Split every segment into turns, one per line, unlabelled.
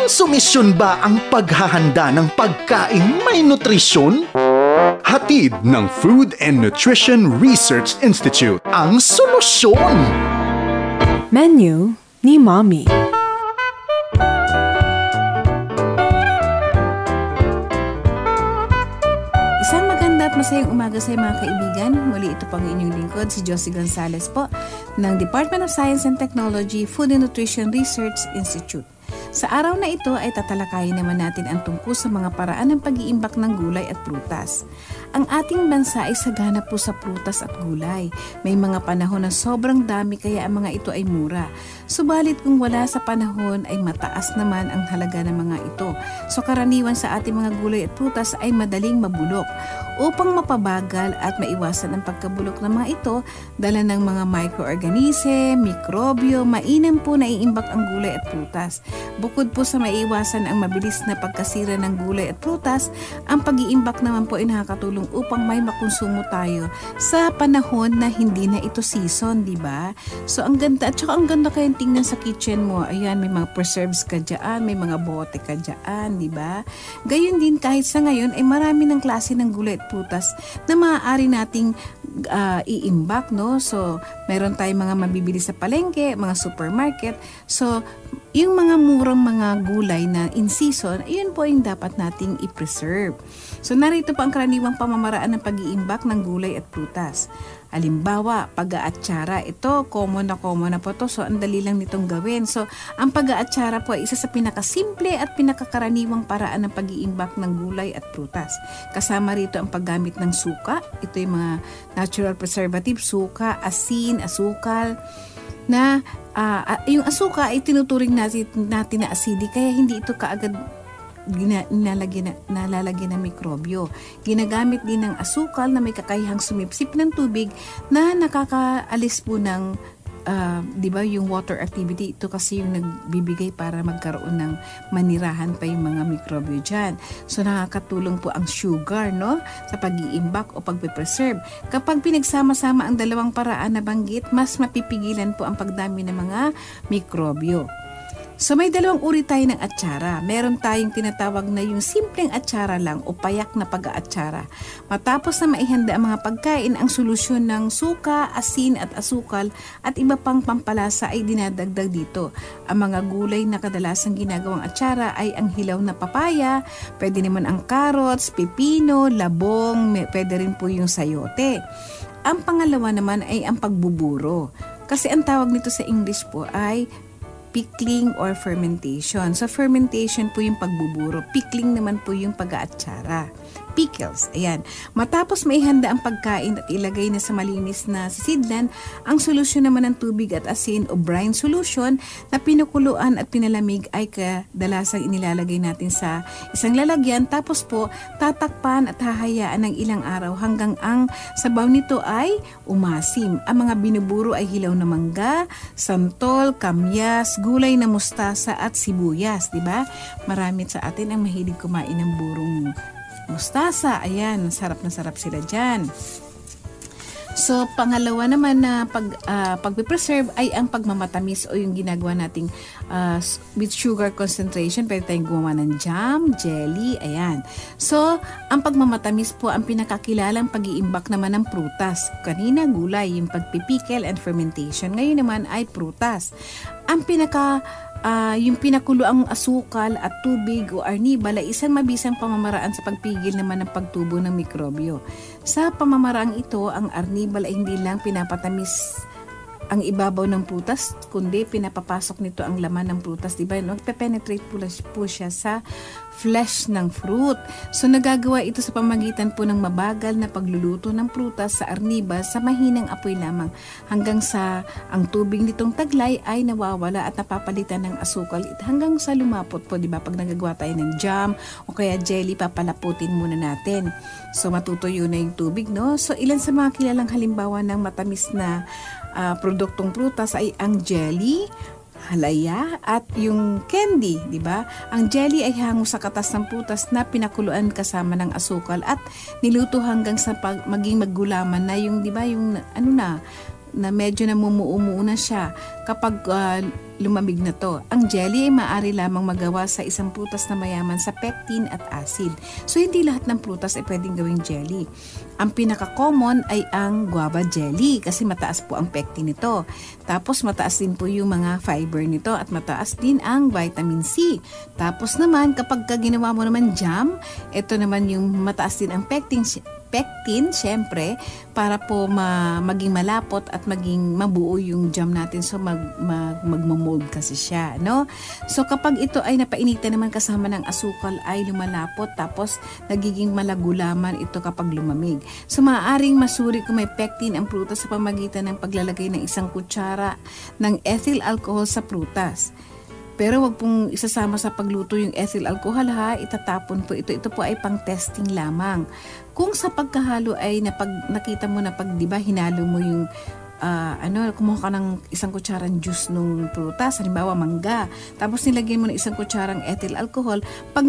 Konsumisyon ba ang paghahanda ng pagkaing may nutrisyon? Hatid ng Food and Nutrition Research Institute ang solusyon.
Menu ni Mommy.
Isang maganda at masayang umaga sa mga kaibigan. Muli ito pang inyong lingkod, si Josie Gonzalez po, ng Department of Science and Technology, Food and Nutrition Research Institute. Sa araw na ito ay tatalakayin naman natin ang tungkol sa mga paraan ng pag-iimbak ng gulay at prutas. Ang ating bansa ay sagana po sa prutas at gulay. May mga panahon na sobrang dami kaya ang mga ito ay mura. Subalit kung wala sa panahon ay mataas naman ang halaga ng mga ito. So karaniwan sa ating mga gulay at prutas ay madaling mabulok. Upang mapabagal at maiwasan ang pagkabulok ng mga ito, dala ng mga microorganism, mikrobyo, mainam po na iimbak ang gulay at prutas. Bukod po sa maiwasan ang mabilis na pagkasira ng gulay at prutas, ang pag-iimbak naman po ay nakakatulong upang may makonsumo tayo sa panahon na hindi na ito season, di ba? So ang ganda, at saka ang ganda kayong tingnan sa kitchen mo. Ayan, may mga preserves ka dyan, may mga bote ka dyan, di ba? Gayon din kahit sa ngayon ay marami ng klase ng gulay at prutas na maaari nating iimbak, no? So, meron tayong mga mabibili sa palengke, mga supermarket. So, yung mga murang mga gulay na in season, ayun po yung dapat nating i-preserve. So, narito pa ang karaniwang pamamaraan ng pag-iimbak ng gulay at prutas. Halimbawa, pag-aatsara. Ito, common na po to. So, ang dali lang nitong gawin. So, ang pag-aatsara po ay isa sa pinakasimple at pinakakaraniwang paraan ng pag-iimbak ng gulay at prutas. Kasama rito ang paggamit ng suka. Ito yung mga natural preservative, suka, asin, asukal, na yung asuka ay tinuturing natin na acidic kaya hindi ito kaagad nalalagyan ng mikrobyo. Ginagamit din ng asukal na may kakayahang sumipsip ng tubig na nakakaalis po ng di ba yung water activity. Ito kasi yung nagbibigay para magkaroon ng manirahan pa yung mga mikrobyo dyan. So nakakatulong po ang sugar, no, sa pag-iimbak o pag-preserve. Kapag pinagsama-sama ang dalawang paraan na banggit, mas mapipigilan po ang pagdami ng mga mikrobyo. So may dalawang uri tayo ng atsara. Meron tayong tinatawag na yung simpleng atsara lang o payak na pag-aatsara. Matapos na maihanda ang mga pagkain, ang solusyon ng suka, asin at asukal at iba pang pampalasa ay dinadagdag dito. Ang mga gulay na kadalasang ginagawang atsara ay ang hilaw na papaya, pwede naman ang carrots, pepino, labong, pwede rin po yung sayote. Ang pangalawa naman ay ang pagbuburo. Kasi ang tawag nito sa English po ay pickling or fermentation. So, fermentation po yung pagbuburo. Pickling naman po yung pag-aatsara. Pickles. Ayan. Matapos maihanda ang pagkain at ilagay na sa malinis na sisidlan, ang solusyon naman ng tubig at asin o brine solution na pinukuluan at pinalamig ay kadalasang inilalagay natin sa isang lalagyan. Tapos po, tatakpan at hahayaan ng ilang araw hanggang ang sabaw nito ay umasim. Ang mga binuburo ay hilaw na mangga, santol, kamyas, gulay na mustasa at sibuyas. Diba? Marami sa atin ang mahilig kumain ng burong mustasa. Ayan, sarap na sarap sila dyan. So, pangalawa naman na pag-preserve ay ang pagmamatamis o yung ginagawa nating with sugar concentration. Pwede tayong gumawa ng jam, jelly, ayan. So, ang pagmamatamis po ang pinakakilalang pag-iimbak naman ng prutas. Kanina, gulay, yung pagpipikel and fermentation. Ngayon naman ay prutas. Ang yung pinakulo ang asukal at tubig o arnibal ay isang mabisang pamamaraan sa pagpigil naman ng pagtubo ng mikrobyo. Sa pamamaraang ito, ang arnibal ay hindi lang pinapatamis ang ibabaw ng prutas, kundi pinapapasok nito ang laman ng prutas, diba? Nagpe-penetrate po siya sa flesh ng fruit. So, nagagawa ito sa pamagitan po ng mabagal na pagluluto ng prutas sa arnibal sa mahinang apoy lamang hanggang sa ang tubig nitong taglay ay nawawala at napapalitan ng asukal hanggang sa lumapot po, diba? Pag nagagawa tayo ng jam o kaya jelly, papalaputin muna natin. So, matutuyo na yung tubig, no? So, ilan sa mga kilalang halimbawa ng matamis na produktong prutas ay ang jelly, halaya at yung candy, di ba? Ang jelly ay hango sa katas ng prutas na pinakuluan kasama ng asukal at niluto hanggang sa maging maggulaman na yung, di ba, yung ano na medyo namumuo na siya. kapag lumamig na to. Ang jelly ay maaari lamang magawa sa isang prutas na mayaman sa pectin at acid. So, hindi lahat ng prutas ay pwedeng gawing jelly. Ang pinaka-common ay ang guava jelly kasi mataas po ang pectin nito. Tapos, mataas din po yung mga fiber nito at mataas din ang vitamin C. Tapos naman, kapag ginawa mo naman jam, ito naman yung mataas din ang pectin, syempre, para po maging malapot at maging mabuo yung jam natin. So, magmamold kasi siya, no? So, kapag ito ay napainitan naman kasama ng asukal, ay lumalapot, tapos nagiging malagulaman ito kapag lumamig. So, maaaring masuri kung may pectin ang prutas sa pamagitan ng paglalagay ng 1 kutsara ng ethyl alcohol sa prutas. Pero wag pong isasama sa pagluto yung ethyl alcohol ha, itatapon po ito. Ito po ay pang testing lamang. Kung sa pagkahalo ay nakita mo na pag 'di ba hinalo mo yung kumuha ka ng 1 kutsarang juice nung prutas, halimbawa mangga, tapos nilagyan mo ng 1 kutsarang ethyl alcohol, pag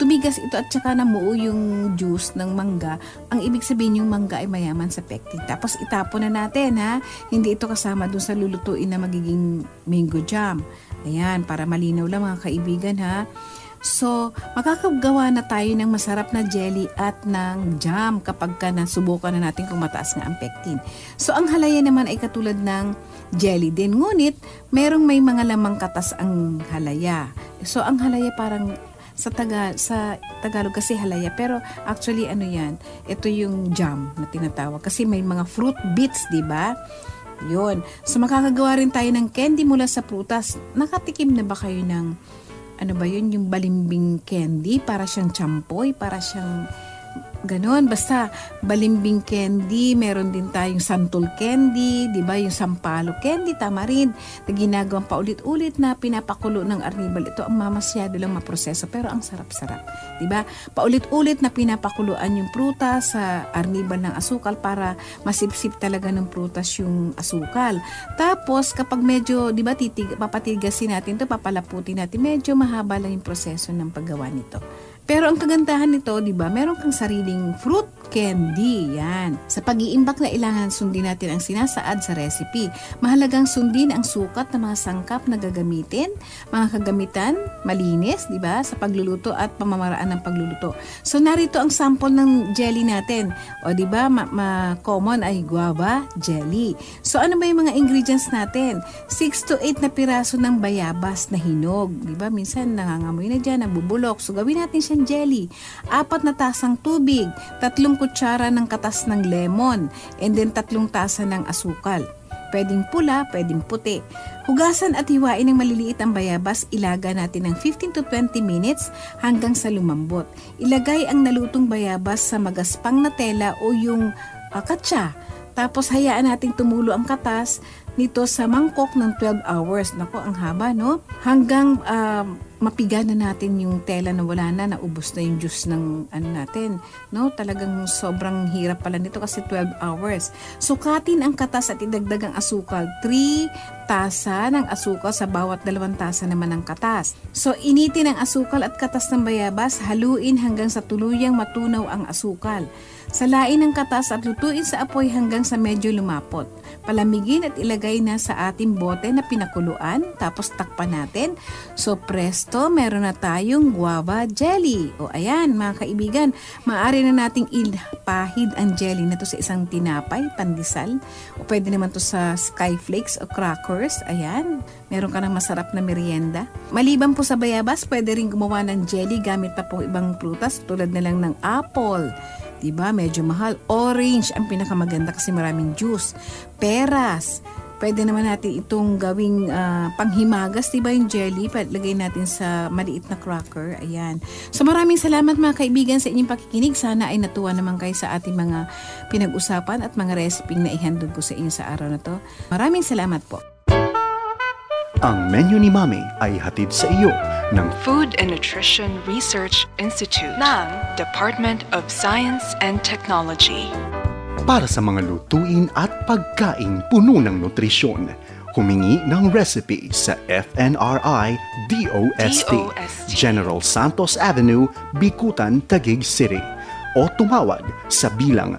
tumigas ito at saka namuo yung juice ng mangga, ang ibig sabihin yung mangga ay mayaman sa pectin. Tapos itapon na natin ha, hindi ito kasama dun sa lulutuin na magiging mango jam. Ayan, para malinaw lang mga kaibigan ha. So, makakagawa na tayo ng masarap na jelly at ng jam kapag nasubukan na natin kung mataas nga ang pectin. So, ang halaya naman ay katulad ng jelly din. Ngunit, may mga lamang katas ang halaya. So, ang halaya parang sa Tagalog kasi halaya. Pero actually, yan? Ito yung jam na tinatawag. Kasi may mga fruit bits, di ba? Yun. So, makakagawa rin tayo ng candy mula sa prutas. Nakatikim na ba kayo ng yung balimbing candy? Para siyang champoy, para siyang ganon. Basta, balimbing candy, meron din tayong santol candy, di ba? Yung sampalo candy, tama rin. Na ginagawang paulit-ulit na pinapakulo ng arnibal. Ito ang mamasyado lang maproseso, pero ang sarap-sarap. Di ba? Paulit-ulit na pinapakuluan yung prutas sa arnibal ng asukal para masipsip talaga ng prutas yung asukal. Tapos, kapag medyo, di ba, papatigasin natin to, papalaputin natin, medyo mahaba lang yung proseso ng paggawa nito. Pero ang kagandahan nito, di ba, meron kang sariling fruit candy. Yan. Sa pag-iimbak na ilangan sundin natin ang sinasaad sa recipe. Mahalagang sundin ang sukat ng mga sangkap na gagamitin, mga kagamitan, malinis, di ba, sa pagluluto at pamamaraan ng pagluluto. So, narito ang sample ng jelly natin. O, di ba, common ay guava jelly. So, ano ba yung mga ingredients natin? 6 to 8 na piraso ng bayabas na hinog. Di ba, minsan nangangamoy na dyan, nabubulok. So, gawin natin siya jelly. 4 na tasang tubig, 3 kutsara ng katas ng lemon, and then 3 tasa ng asukal. Pwedeng pula, pwedeng puti. Hugasan at hiwain ng maliliit ang bayabas, ilaga natin ng 15 to 20 minutes hanggang sa lumambot. Ilagay ang nalutong bayabas sa magaspang na tela o yung katsa. Tapos hayaan nating tumulo ang katas nito sa mangkok ng 12 hours. Nako, ang haba, no? Hanggang mapiga na natin yung tela na wala na, naubos na yung juice ng natin, no? Talagang sobrang hirap pala nito kasi 12 hours. Sukatin ang katas at idagdag ang asukal. 3 tasa ng asukal sa bawat 2 tasa naman ng katas. So, initin ang asukal at katas ng bayabas, haluin hanggang sa tuluyang matunaw ang asukal. Salain ang katas at lutuin sa apoy hanggang sa medyo lumapot. Palamigin at ilagay na sa ating bote na pinakuluan, tapos takpan natin. So presto, meron na tayong guava jelly. O ayan mga kaibigan, maaari na nating ilpahid ang jelly na to sa isang tinapay, pandesal, o pwede naman to sa skyflakes o crackers. Ayan, meron ka ng masarap na merienda. Maliban po sa bayabas, pwede rin gumawa ng jelly gamit pa pong ibang prutas tulad na lang ng apple. Diba? Medyo mahal. Orange ang pinakamaganda kasi maraming juice. Peras. Pwede naman natin itong gawing panghimagas, diba yung jelly? Lagay natin sa maliit na cracker. Ayan. So maraming salamat mga kaibigan sa inyong pakikinig. Sana ay natuwa naman kayo sa ating mga pinag-usapan at mga recipe na ihandog ko sa inyo sa araw na to. Maraming salamat po.
Ang menu ni Mami ay hatid sa iyo ng
Food and Nutrition Research Institute ng Department of Science and Technology.
Para sa mga lutuin at pagkain puno ng nutrisyon, humingi ng recipe sa FNRI DOST, General Santos Avenue, Bicutan, Taguig City. O tumawag sa bilang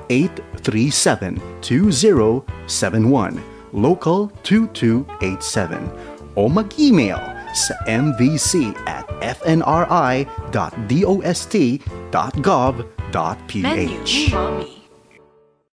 02-837-2071. Local 2287 o mag-email sa mvc@fnri.dost.gov.ph.
Menu ni Mommy.